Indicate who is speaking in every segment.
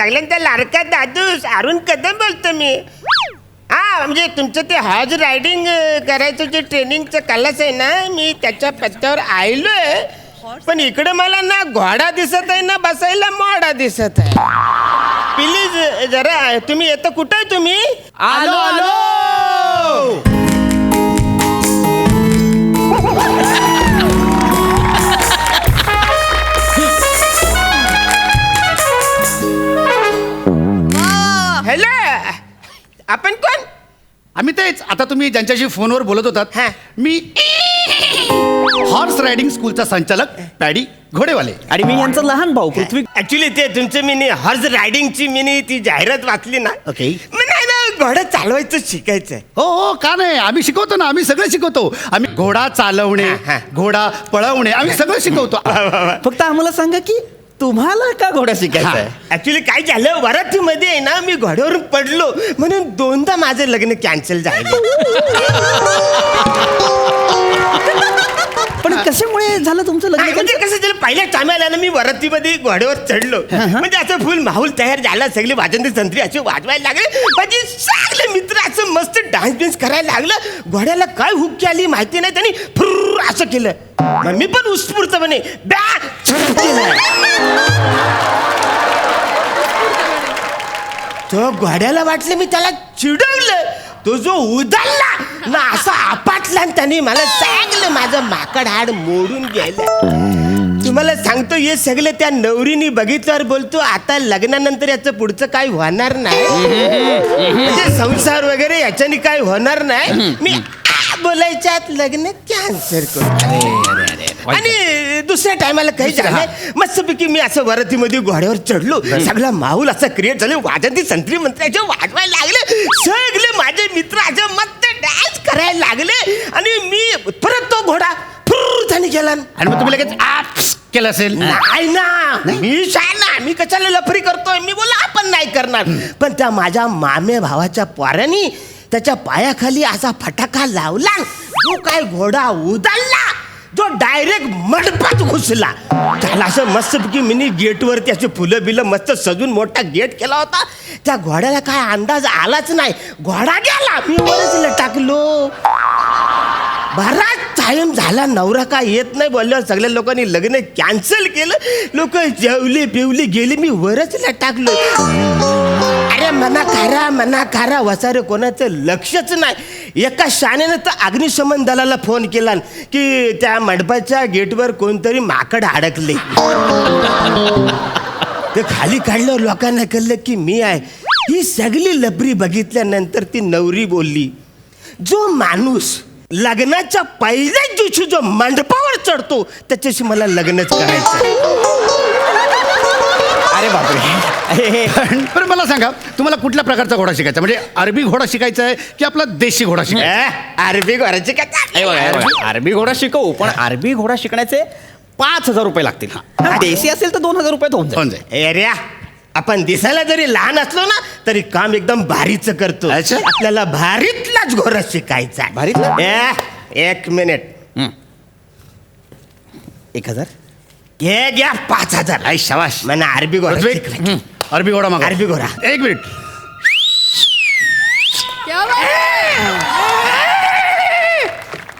Speaker 1: सगळ्यांचा लाडका दादूस अरुण कदम बोलतो मी. हा म्हणजे तुमचं ते हॉर्स रायडिंग करायचं जे ट्रेनिंगचं क्लास आहे ना, मी त्याच्या पत्त्यावर आलोय. पण इकडे मला ना घोडा दिसत आहे ना बसायला मोडा दिसत आहे. प्लीज जरा तुम्ही येतं कुठं आहे तुम्ही?
Speaker 2: आलो आलो.
Speaker 1: हॅलो, आपण कोण?
Speaker 3: आम्ही तेच आता तुम्ही ज्यांच्याशी फोनवर बोलत होतात.
Speaker 1: हा.
Speaker 3: मी हॉर्स रायडिंग स्कूलचा संचालक पॅडी घोडेवाले.
Speaker 2: आणि मी यांचा लहान भाऊ पृथ्वी.
Speaker 1: ऍक्च्युली ते तुमचं मी हॉर्स रायडिंगची मी ती जाहिरात वाचली ना.
Speaker 3: ओके.
Speaker 1: नाही ना घोडा चालवायचं शिकायचंय.
Speaker 3: हो का नाही, आम्ही शिकवतो ना, आम्ही सगळं शिकवतो. आम्ही घोडा चालवणे,
Speaker 1: हा.
Speaker 3: घोडा पळवणे, आम्ही सगळं शिकवतो.
Speaker 2: फक्त आम्हाला सांगा की तुम्हाला का घोडा शिकायचा?
Speaker 1: ऍक्च्युली काय झालं, वरातीमध्ये आहे ना मी घोड्यावरून पडलो म्हणून 2दा माझं लग्न कॅन्सल झालं.
Speaker 2: पण कशामुळे झालं तुमचं लग्न?
Speaker 1: म्हणजे कसं झालं, पहिल्या टायमाला ना मी वरातीमध्ये घोड्यावर चढलो. म्हणजे असं फुल माहोल तयार झाला, सगळे वाजंत्री संत्री असे वाजवायला लागले. माझे सगळे मित्र असं मस्त डान्स बिन्स करायला लागलं. घोड्याला काय हुक्की आली माहिती नाही, त्यांनी फुर्र असं केलं. मग मी पण उत्स्फूर्तपणे तो घोड्याला वाटलं मी त्याला चिडवलं. तो जो उदालला ना असा आपटला आणि त्याने मला चांगलं माझं माकड हाड मोडून गेलं. तुम्हाला सांगतो हे सगळे त्या नवरीने बघितल्यावर बोलतो आता लग्नानंतर याचं पुढचं काही होणार नाही, म्हणजे संसार वगैरे याच्याने काही होणार नाही. मी बोलायच्यात लग्न कॅन्सल करतो. आणि दुसऱ्या टायमाला काही झालं, मस्तपैकी मी असं वरातीमध्ये घोड्यावर चढलो. सगळा माहोल असा क्रिएट झाले, वाजंती संत्री मंत्र्याचे वाजवायला लागले. सगळे माझे मित्र असे मस्त डान्स करायला लागले. आणि मी परत तो घोडा फुर्रने गेला.
Speaker 3: आणि मग तुम्ही लगेच आप्स केलं असेल.
Speaker 1: नाही ना, मी शाना, मी कशाला लफरी करतोय. मी बोला आपण नाही करणार. पण त्या माझ्या मामे भावाच्या पोरांनी त्याच्या पायाखाली असा फटाका लावला. जो काय घोडा उदालला, जो डायरेक्ट मंडपात घुसला. त्याला असं मस्तपैकी मिनी गेटवर त्याचे फुलं बिलं मस्त सजून मोठा गेट केला होता. त्या घोड्याला काय अंदाज आलाच नाही, घोडा गेला. मी वरच लटाकलो. बराच टाइम झाला, नवरा काय येत नाही बोलल्यावर सगळ्या लोकांनी लग्न कॅन्सल केलं. लोक जेवली पिवली गेली, मी वरच लटाकलो. अरे मना खारा वसारे कोणाचं लक्षच नाही. एका शाण्यानं तर अग्निशमन दलाला फोन केला की त्या मंडपाच्या गेटवर कोणतरी माकड अडकले. ते खाली काढल्यावर लोकांना कळलं की मी आहे. ही सगळी लबरी बघितल्यानंतर ती नवरी बोलली, जो माणूस लग्नाच्या पहिल्याच दिवशी जो मंडपावर चढतो त्याच्याशी मला लग्नच करायचं.
Speaker 2: अरे बापरे.
Speaker 3: पण मला सांगा, तुम्हाला कुठल्या प्रकारचा घोडा शिकायचा? म्हणजे अरबी घोडा शिकायचा आहे की आपला देशी घोडा शिकायचा?
Speaker 1: अरबी घोड्याची
Speaker 2: अरबी घोडा शिकवू, पण अरबी घोडा शिकण्याचे 5,000 रुपये लागतील. देशी असेल तर 2,000 रुपयात होऊन जाईल.
Speaker 1: एरिया आपण दिसायला जरी लहान असलो ना तरी काम एकदम भारीच करतो.
Speaker 3: अच्छा.
Speaker 1: आपल्याला भारीतलाच घोडा शिकायचा.
Speaker 2: भारीतला?
Speaker 1: 1 मिनिट.
Speaker 2: 1,000
Speaker 1: हे घ्या 5,000.
Speaker 3: आई शाबाश.
Speaker 1: मला अरबी घोडा शिकायचा.
Speaker 3: अरबी घोडा मागा.
Speaker 1: अरबी घोडा.
Speaker 3: 1 मिनिट.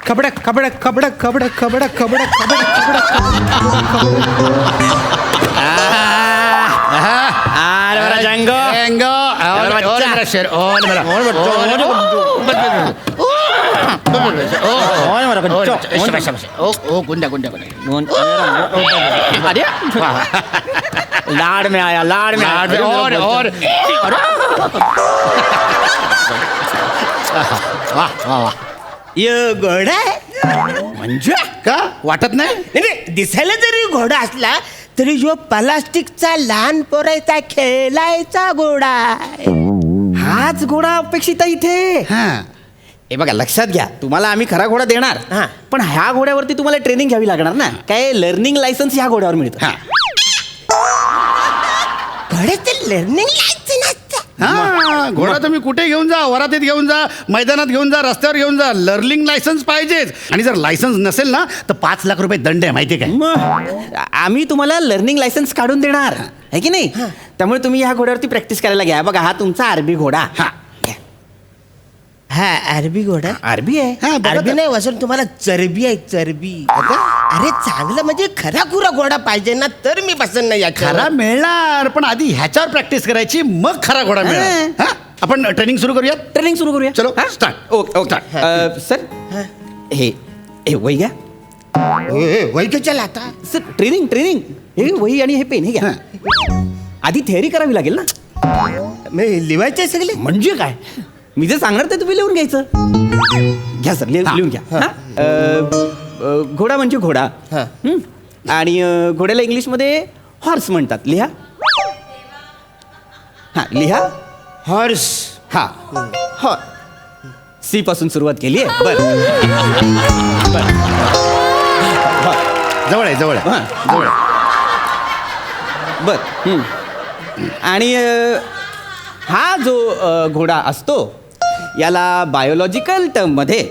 Speaker 2: खबडक खबडक खबडक खबडक खबडक खबडक खबडक लाड में आया, लाड में
Speaker 3: और
Speaker 1: ये घोडा आहे.
Speaker 3: म्हणजे का वाटत नाही?
Speaker 1: नाही, दिसायला जरी घोडा असला तरी जो प्लास्टिकचा लहान पोरायचा खेळायचा घोडा आहे.
Speaker 2: हाच घोडा अपेक्षित आहे इथे.
Speaker 3: हा.
Speaker 2: हे बघा लक्षात घ्या, तुम्हाला आम्ही खरा घोडा देणार.
Speaker 1: हा.
Speaker 2: पण ह्या घोड्यावरती तुम्हाला ट्रेनिंग घ्यावी लागणार ना. काय लर्निंग लायसन्स ह्या घोड्यावर मिळतं.
Speaker 3: हा.
Speaker 1: घोड्याचं लर्निंग लायसन्स असतं.
Speaker 3: हा, घोडा तुम्ही कुठे घेऊन जा, वरातीत घेऊन जा, मैदानात घेऊन जा, रस्त्यावर घेऊन जा, लर्निंग लायसन्स पाहिजेच. आणि जर लायसन्स नसेल ना तर 5 लाख रुपये दंड आहे, माहिती काय?
Speaker 2: मग आम्ही तुम्हाला लर्निंग लायसन्स काढून देणार. आहे की नाही? त्यामुळे तुम्ही ह्या घोड्यावरती प्रॅक्टिस करायला घ्या. बघा हा तुमचा आरबी घोडा.
Speaker 3: हा.
Speaker 1: हा अरबी घोडा.
Speaker 2: आरबी आहे.
Speaker 3: हा, बघा
Speaker 1: अरबी
Speaker 3: तर.
Speaker 1: नाही वसंत, तुम्हाला चरबी आहे चरबी. अरे चांगलं म्हणजे खरा खुरा घोडा पाहिजे ना, तर मी बसन नाही
Speaker 3: खरा
Speaker 1: याच्यावर.
Speaker 3: मिळणार, पण आधी ह्याच्यावर प्रॅक्टिस करायची, मग खरा घोडा मिळणार. हा? आपण ट्रेनिंग सुरू करूयात.
Speaker 2: ट्रेनिंग सुरू करूया.
Speaker 3: चलो,
Speaker 2: हा?
Speaker 3: start.
Speaker 2: Okay okay. सर हे हे वही घ्या.
Speaker 1: वय चला आता.
Speaker 2: सर ट्रेनिंग हे वही आणि हे पेन हे घ्या. आधी थेअरी करावी लागेल ना.
Speaker 1: मी लिवायचे सगळे.
Speaker 2: म्हणजे काय, मी जे सांगणार ते तुम्ही लिहून घ्यायचं. घ्या सर लिहून घ्या. हा? घोडा म्हणजे घोडा.
Speaker 1: हा.
Speaker 2: हं? आणि घोड्याला इंग्लिशमध्ये हॉर्स म्हणतात. लिहा. हा लिहा.
Speaker 1: हॉर्स.
Speaker 2: हा हॉ सी पासून सुरुवात केली आहे. बर
Speaker 3: जवळ आहे, जवळ आहे.
Speaker 2: हा.
Speaker 3: जवळ आहे.
Speaker 2: बर. आणि हा जो घोडा असतो याला बायोलॉजिकल टर्ममध्ये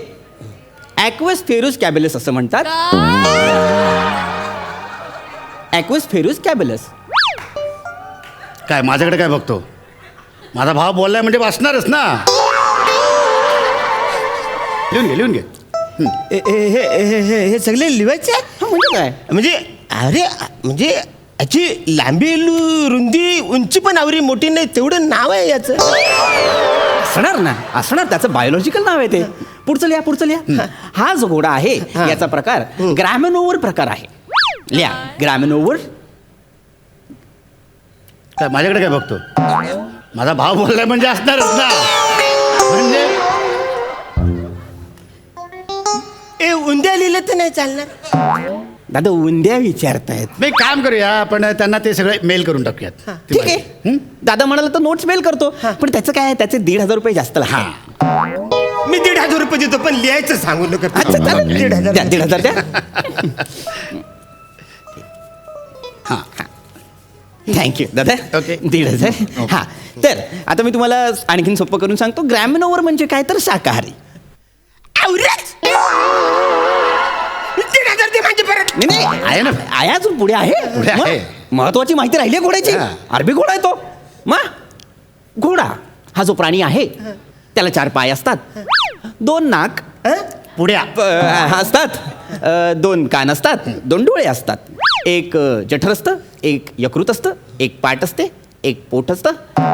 Speaker 2: ॲक्वस फेरुस कॅबेलस असं म्हणतात. ॲक्वस फेरुस कॅबेलस.
Speaker 3: काय माझ्याकडे काय बघतो? माझा भाव बोललाय म्हणजे वाचणारच ना. लिहून घे.
Speaker 1: हे सगळे लिवायचे.
Speaker 2: हा म्हणजे काय,
Speaker 1: म्हणजे अरे म्हणजे याची लांबी रुंदी उंची पण आवरी मोठी नाही, तेवढं नाव आहे याचं.
Speaker 2: असणार त्याचं बायोलॉजिकल नाव आहे ते. पुढचं लिहा. हा जो घोडा आहे याचा प्रकार ग्रॅमेनोवर प्रकार आहे. लिहा ग्रॅमेनोवर.
Speaker 3: काय माझ्याकडे काय बघतो? माझा भाव बोललाय म्हणजे असणारच ना. म्हणजे
Speaker 1: उंद्या लिहिलं तर नाही चालणार.
Speaker 2: दादा उंद्या विचारतायत.
Speaker 3: मी काम करूया, आपण त्यांना ते सगळे मेल करून टाकूयात.
Speaker 2: ठीक आहे. दादा म्हणाला तर नोट्स मेल करतो. पण त्याचं काय, त्याचे 1,500 रुपये जास्त लागतात.
Speaker 1: मी 1,500 रुपये देतो, पण लिहायचं सांगू नका.
Speaker 2: अच्छा चालेल.
Speaker 1: 1,500
Speaker 2: द्या, 1,500 द्या.
Speaker 3: हां.
Speaker 2: थँक्यू दादा.
Speaker 3: ओके.
Speaker 2: 1,500. हा तर आता मी तुम्हाला आणखीन सोपं करून सांगतो. ग्रॅमिनोवर म्हणजे काय तर शाकाहारी. नाही
Speaker 3: आहे ना.
Speaker 2: आहे अजून पुढे आहे.
Speaker 3: पुढे आहे.
Speaker 2: महत्वाची माहिती राहिली आहे घोड्याची.
Speaker 3: हा.
Speaker 2: अरबी घोडा आहे तो. घोडा हा जो प्राणी आहे त्याला 4 पाय असतात, 2 नाक
Speaker 3: पुढ्या
Speaker 2: असतात, 2 कान असतात, 2 डोळे असतात, एक जठर असतं, एक यकृत असतं, एक पाट असते, एक पोट असतं,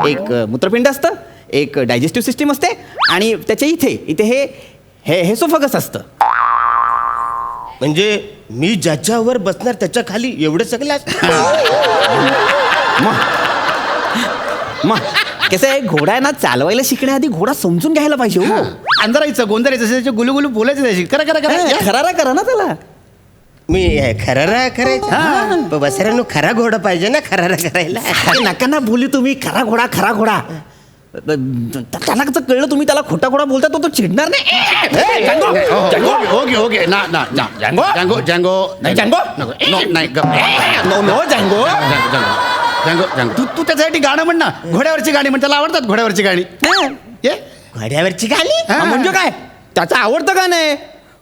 Speaker 2: एक मूत्रपिंड असतं, एक डायजेस्टिव्ह सिस्टीम असते आणि त्याच्या इथे हे हेसोफगस असतं.
Speaker 1: म्हणजे मी ज्याच्यावर बसणार त्याच्या खाली एवढं सगळं
Speaker 2: मग कसं आहे, घोडा आहे ना, चालवायला शिकण्याआधी घोडा समजून घ्यायला पाहिजे. हो
Speaker 3: अंधारायचं गोंधळायचं त्याचे गुलुगुलू बोलायचं त्याची. करा
Speaker 2: खरारा करा ना त्याला.
Speaker 1: मी खरारा करायचा. बसऱ्यानं खरा घोडा पाहिजे ना खरारा करायला.
Speaker 2: नका ना बोलू तुम्ही. खरा घोडा त्याला कसं कळलं तुम्ही त्याला खोटा घोडा बोलता तो चिडणार नाही.
Speaker 3: ओके ना ना ना. जँगो जँगो
Speaker 2: नाही जँगो.
Speaker 3: नाही
Speaker 2: नो जँगो.
Speaker 3: जँगो तू त्याच्यासाठी गाणं म्हण ना. घोड्यावरची गाणी म्हण. त्याला आवडतात घोड्यावरची गाणी. ये
Speaker 1: घोड्यावरची गाणी.
Speaker 2: म्हणजे काय, त्याचं आवडतं गाणं आहे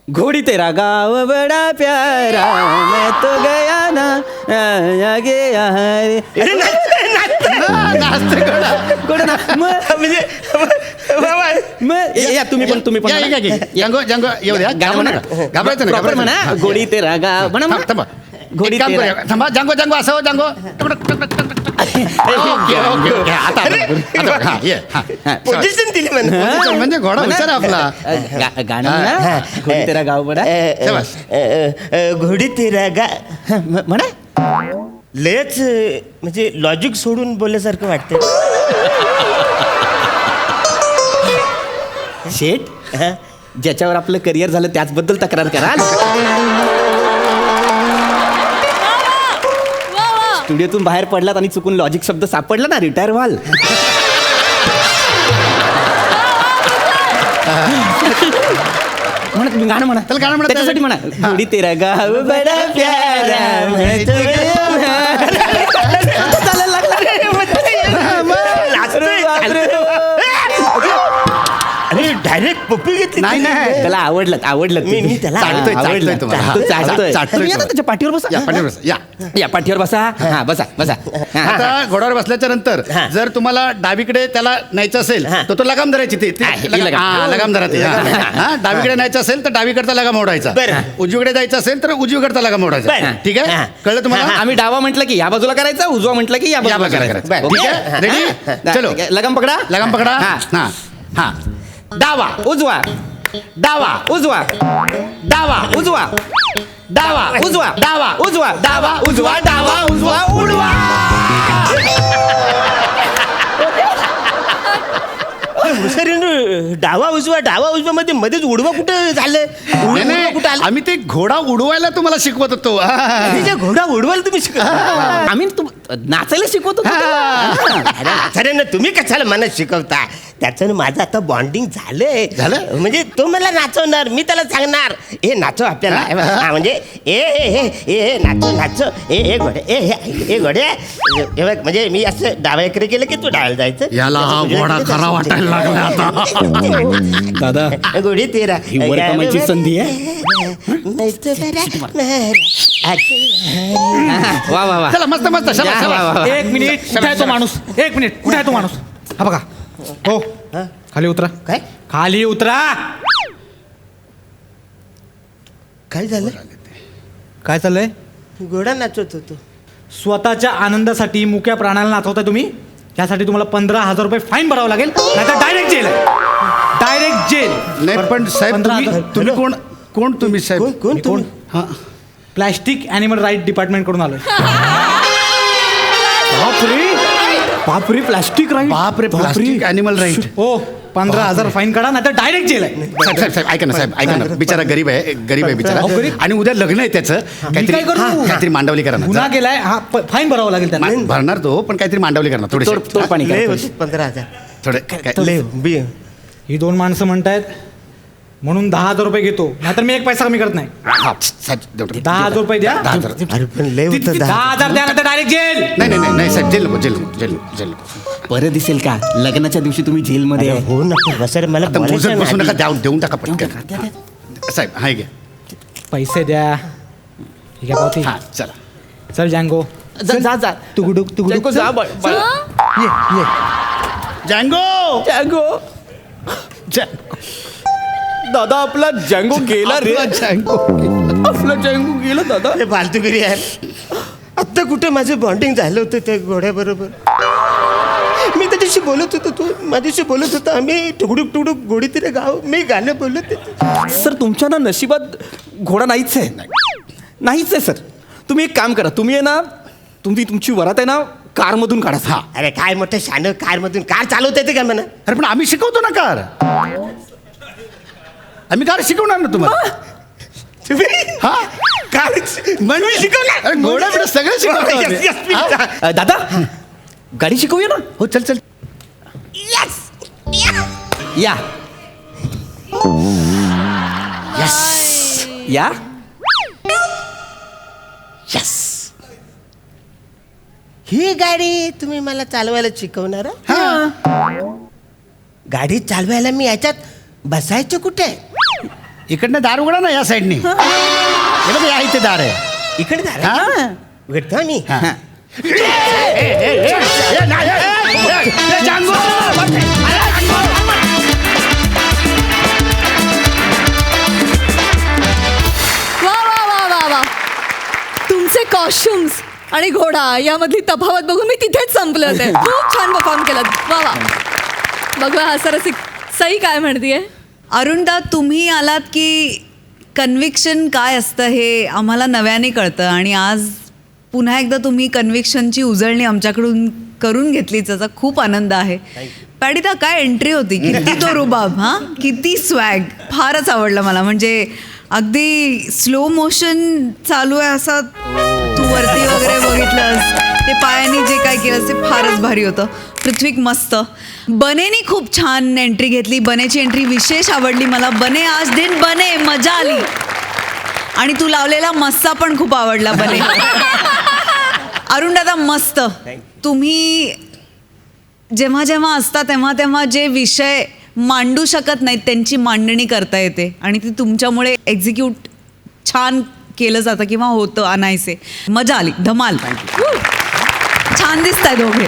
Speaker 2: घोडी तेरा गाव बडा प्यारा मैं तो गया ना आगे रे. घोडा ना.
Speaker 1: म्हणजे
Speaker 2: या तुम्ही पण
Speaker 3: जँगो जँगो येऊ द्या.
Speaker 2: गाणं म्हणा.
Speaker 3: घाबरायचं नाही.
Speaker 2: Proper म्हणा. घोडी तेरा गाव म्हणा.
Speaker 3: थांबा.
Speaker 2: घोडी
Speaker 3: काम
Speaker 2: तेरा.
Speaker 3: करूया. थांबा. जँगो असं जँगो.
Speaker 1: पोझिशन दिली म्हणा.
Speaker 3: म्हणजे घोडा हुशार आपला.
Speaker 2: गाणं म्हणा. घोडी तेरा गाव बडा.
Speaker 1: घोडी तेरा
Speaker 2: म्हणा.
Speaker 1: लयच म्हणजे लॉजिक सोडून बोलल्यासारखं वाटतं.
Speaker 2: शेठ ज्याच्यावर आपलं करिअर झालं त्याचबद्दल तक्रार कराल. स्टुडिओतून बाहेर पडलात आणि चुकून लॉजिक शब्द सापडला ना, रिटायर व्हाल. म्हणा तुम्ही गाणं म्हणा.
Speaker 3: त्याला गाणं म्हणा.
Speaker 2: त्याच्यासाठी म्हणा. घोडी तेरा गाव बडा प्यारा म्हणतो चालायला लागला.
Speaker 1: अरे डायरेक्ट पप्पी घेतली
Speaker 3: नाही, नाही.
Speaker 2: त्याला आवडलं
Speaker 1: मी त्याला
Speaker 3: चालतोय,
Speaker 2: आवडलं.
Speaker 3: चालतोय तुम्हाला.
Speaker 2: तो चालतोय.
Speaker 3: चालतोय
Speaker 2: तुम्ही या ना
Speaker 3: तुम्हाला.
Speaker 2: त्याच्या पाठीवर बसा.
Speaker 3: या पाठीवर बसा, या.
Speaker 2: या पाठीवर बसा. हा बसा बसा. हा.
Speaker 3: आता घोड्यावर बसल्याच्या नंतर
Speaker 1: हा.
Speaker 3: जर तुम्हाला डावीकडे त्याला न्यायचं असेल
Speaker 1: हा.
Speaker 3: तर तो लगाम धरायची
Speaker 2: हा, ही लगाम.
Speaker 3: लगाम धरा ते. हा, डावीकडे न्यायचं असेल तर डावीकडचा लगाम ओढायचा.
Speaker 1: बरं.
Speaker 3: उजवीकडे जायचं असेल तर उजवीकडचा लगाम ओढायचा.
Speaker 1: बरं.
Speaker 3: ठीक आहे
Speaker 1: हा.
Speaker 3: कळलं तुम्हाला
Speaker 2: आम्ही डावा म्हटलं की या बाजूला करायचा, उजवा म्हटलं की या
Speaker 3: या
Speaker 2: बाजूला
Speaker 3: बाजूला
Speaker 2: करायचा.
Speaker 3: करायचं.
Speaker 2: ओके?
Speaker 3: ठीक आहे रेडी चलो
Speaker 2: लगाम पकडा.
Speaker 3: लगाम पकडा
Speaker 2: हा.
Speaker 3: हा हा डावा
Speaker 2: उजवा
Speaker 3: डावा
Speaker 2: उजवा
Speaker 3: डावा
Speaker 2: उजवा
Speaker 3: डावा
Speaker 2: उजवा
Speaker 3: डावा
Speaker 2: उजवा
Speaker 3: डावा
Speaker 2: उजवा डावा उजवा उडवा.
Speaker 1: डावा उजवा मध्ये मध्येच उडवा कुठं झालं
Speaker 3: नाही,
Speaker 1: उडवा
Speaker 3: नाही,
Speaker 1: कुठं आलं
Speaker 3: आम्ही ते घोडा उडवायला तुम्हाला शिकवत होतो हा.
Speaker 1: तिच्या घोडा उडवायला तुम्ही शिकला
Speaker 2: आम्ही नाचायला शिकवतो
Speaker 1: अरे ना तुम्ही कशाला मला शिकवता त्याचं माझं आता बॉन्डिंग झालंय
Speaker 3: झालं?
Speaker 1: म्हणजे तो मला नाचवणार मी त्याला सांगणार हे नाचव आपल्याला हा, म्हणजे ए ए ए ए नाचो नाचो ए घोडे ए घोडे हे बघ, म्हणजे मी असं डाव्याकडे गेलं की तू डाव्याला जायचं
Speaker 3: याला हा घोडा खरा वाटायला लागला आता
Speaker 2: दादा
Speaker 1: गोडी तेरा
Speaker 2: ही वर कमाईची संधी आहे. वा वा वा.
Speaker 3: चला मस्त मस्त शाबास,
Speaker 2: या, वा, वा,
Speaker 3: शाबास.
Speaker 2: वा.
Speaker 4: एक मिनिट कुठे आहे तो माणूस एक मिनिट कुठे आहे तो माणूस हा बघा हो खाली उतरा
Speaker 1: काय
Speaker 4: खाली उतरा
Speaker 1: काय झालं
Speaker 4: काय चाललंय
Speaker 1: घोडा नाचवत होतो
Speaker 4: स्वतःच्या आनंदासाठी मुक्या प्राण्याला नाचवताय तुम्ही त्यासाठी तुम्हाला 15,000 रुपये फाईन भरावं लागेल नाहीतर डायरेक्ट जेल डायरेक्ट जेल
Speaker 3: नाही पण साहेब
Speaker 4: 15,000.
Speaker 3: तुम्ही कोण कोण तुम्ही साहेब
Speaker 1: कोण
Speaker 4: मी कोण
Speaker 3: हा.
Speaker 4: प्लॅस्टिक ॲनिमल राईट डिपार्टमेंट कडून आलोय बापरे प्लॅस्टिक राईट
Speaker 3: बापरे प्लास्टिक अॅनिमल राईट
Speaker 4: हो 15,000 फाईन काढा नाहीतर डायरेक्ट जेल आहे
Speaker 3: साहेब साहेब साहेब ऐका ना साहेब ऐका ना बिचारा गरीब आहे बिचारा
Speaker 4: अहो, गरीब?
Speaker 3: आणि उद्या लग्न आहे त्याचं
Speaker 4: काय करू?
Speaker 3: काहीतरी मांडवली करा
Speaker 4: गुन्हा
Speaker 3: ना
Speaker 4: केलाय हा फाईन भरावं लागेल त्यांना
Speaker 3: भरणार तो पण काहीतरी मांडवली करा ना थोडे
Speaker 2: तोड पाणी
Speaker 1: लय
Speaker 2: करा.
Speaker 1: होते 15,000
Speaker 3: थोडे
Speaker 1: लय
Speaker 4: ही दोन माणसं म्हणतायत म्हणून 10,000 रुपये घेतो नाहीतर मी एक पैसा कमी करत नाही
Speaker 3: हा, साहेब देऊ टाका.
Speaker 4: 10,000 रुपये द्या
Speaker 3: 10,000.
Speaker 1: अरे पण लय होतं
Speaker 4: 10,000 द्या नाहीतर डायरेक्ट जेल
Speaker 3: नाही नाही नाही नाही साहेब जेल नको, जेल नको, जेल नको, जेल नको.
Speaker 2: बरं दिसेल का लग्नाच्या दिवशी तुम्ही जेलमध्ये आहे.
Speaker 1: हो ना सर मला
Speaker 3: आता
Speaker 1: बोलायचं
Speaker 3: मोजत बसू
Speaker 1: नाही.
Speaker 3: नका देऊन टाका पटकन साहेब हाय घ्या
Speaker 4: पैसे द्या ठीक आहे पावती
Speaker 3: हा चला
Speaker 4: चल जँगो
Speaker 2: जा जा
Speaker 4: तुगडुक
Speaker 2: जॅंगो, जा बळ- बळ-
Speaker 1: ये.
Speaker 3: जँगो
Speaker 2: जॅंगो दादा आपला जँगो गेला रे आपला जँगो गेला दादा
Speaker 1: अरे फालतूगिरी आहे आता कुठे माझं बॉन्डिंग झालं होतं त्या घोड्याबरोबर मी त्याच्याशी बोलत होतो तू माझ्याशी बोलत होता आम्ही टुकडुक टुकडुक गोडी तिरे गाव मी गाणं बोलत होतो
Speaker 2: सर तुमच्या ना नशिबात घोडा नाहीच आहे नाहीच आहे सर तुम्ही एक काम करा तुम्ही आहे ना तुमची वरात आहे ना कारमधून काढा हा
Speaker 1: अरे काय मोठं शान कारमधून कार चालवता येते का म्हणा
Speaker 3: अरे पण आम्ही शिकवतो ना कार आम्ही कार शिकवणार ना तुम्हाला
Speaker 1: तुम्ही
Speaker 3: हा
Speaker 1: कार म्हणून शिकवलं
Speaker 3: अरे घोडा बिडा सगळं शिकवतो आम्ही.
Speaker 1: Yes, yes, please.
Speaker 3: हा?
Speaker 2: दादा गाडी शिकवूया ना
Speaker 3: हो चल चल
Speaker 1: Yes.
Speaker 2: या या
Speaker 1: Yes. ही गाडी तुम्ही मला चालवायला शिकवणार हं? गाडी चालवायला मी याच्यात बसायचं कुठे
Speaker 3: इकडनं दार उघडा ना या साईडनी या इथे दार आहे
Speaker 1: इकडे झालं
Speaker 3: हा?
Speaker 1: उघडतो मी
Speaker 3: हा. जांगो!
Speaker 5: वा वा वा वा वा तुमचे कॉस्ट्युम्स आणि घोडा यामधली तफावत बघून मी तिथेच संपले होते खूप छान परफॉर्म केलं वा वा बघूया हा सरसिक सई काय म्हणतीये
Speaker 6: अरुणदा तुम्ही आलात की कन्व्हिक्शन काय असतं हे आम्हाला नव्याने कळतं आणि आज पुन्हा एकदा तुम्ही कन्व्हिक्शनची उजळणी आमच्याकडून करून घेतली त्याचा खूप आनंद आहे पॅडिता काय एंट्री होती किती तो रुबाब हां किती स्वॅग फारच आवडलं मला म्हणजे अगदी स्लो मोशन चालू आहे असा तू वरती वगैरे बघितलंस ते पायाने जे काय केलं ते फारच भारी होतं पृथ्वीक मस्त बनेनी खूप छान एंट्री घेतली बनेची एंट्री विशेष आवडली मला बने आज दिन बने मजा आली आणि तू लावलेला मस्सा पण खूप आवडला बने अरुण दादा मस्त तुम्ही जेव्हा जेव्हा असता तेव्हा तेव्हा जे विषय मांडू शकत नाहीत त्यांची मांडणी करता येते आणि ती तुमच्यामुळे एक्झिक्यूट छान केलं जातं किंवा होतं अनायसे. मजा आली, धमाल. छान दिसताय दोघे.